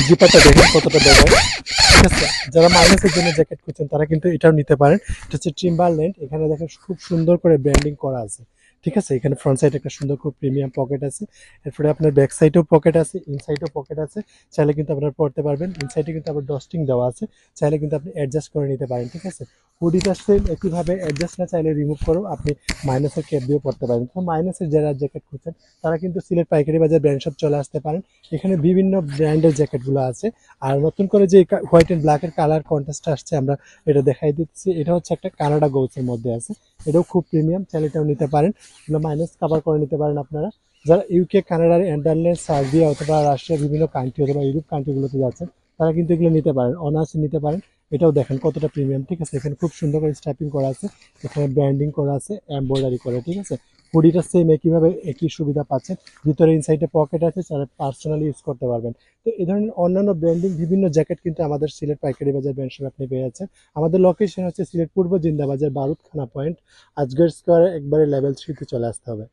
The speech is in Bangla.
জিপারটা দেখেন কতটা বড়, ঠিক আছে। যারা মাইনাসের জন্য জ্যাকেট খুঁজছেন তারা কিন্তু এটাও নিতে পারেন। এটা হচ্ছে টিম্বারল্যান্ড, এখানে দেখেন খুব সুন্দর করে ব্র্যান্ডিং করা আছে, ঠিক আছে। এখানে ফ্রন্ট সাইড একটা সুন্দর করে প্রিমিয়াম পকেট আছে, এরপরে আপনার ব্যাক সাইডেও পকেট আছে, ইনসাইডেও পকেট আছে, চাইলে কিন্তু আপনারা পড়তে পারবেন। ইনসাইডে কিন্তু আবার ডস্টিং দেওয়া আছে, চাইলে কিন্তু আপনি অ্যাডজাস্ট করে নিতে পারেন, ঠিক আছে। হুডিটা সেম একইভাবে অ্যাডজাস্ট না চাইলে রিমুভ করেও আপনি মাইনাসের ক্যাপ দিয়েও পড়তে পারেন। তো মাইনাসের যারা জ্যাকেট খুঁজছেন তারা কিন্তু সিলেট পাইকারি বাজার ব্র্যান্ড শপ চলে আসতে পারেন। এখানে বিভিন্ন ব্র্যান্ডের জ্যাকেটগুলো আছে। আর নতুন করে যে হোয়াইট অ্যান্ড ব্ল্যাকের কালার কন্ট্রাস্ট আসছে আমরা এটা দেখাই দিচ্ছি, এটা হচ্ছে একটা কানাডা গোলসের মধ্যে আছে, এটাও খুব প্রিমিয়াম, চাইলে এটাও নিতে পারেন। এগুলো মাইনাস কাভার করে নিতে পারেন আপনারা। যারা ইউকে, কানাডার, নেদারল্যান্ড, সার্বিয়া অথবা রাশিয়া বিভিন্ন কান্ট্রি অথবা ইউরোপ কান্ট্রিগুলোতে যাচ্ছেন তারা কিন্তু এগুলো নিতে পারেন, অনায়াসে নিতে পারেন। এটাও দেখেন কতটা প্রিমিয়াম, ঠিক আছে। এখানে খুব সুন্দর করে স্ট্যাপিং করা আছে, এখানে ব্র্যান্ডিং করা আছে, এমব্রয়ডারি করা, ঠিক আছে। হুডিটা সেম একইভাবে একই সুবিধা পাচ্ছেন, ভিতরে ইনসাইডে পকেট আছে, যারা পার্সোনালি ইউজ করতে পারবেন। তো এই ধরনের অন্যান্য ব্র্যান্ডিং বিভিন্ন জ্যাকেট কিন্তু আমাদের সিলেট পাইকারি বাজার ব্র্যান্ড শপে আপনি পেয়ে যাচ্ছেন। আমাদের লোকেশন হচ্ছে সিলেট পূর্ব জিন্দাবাজার বারুদখানা পয়েন্ট, আজগর স্কোয়ারে একবারে লেভেল 3 তে চলে আসতে হবে।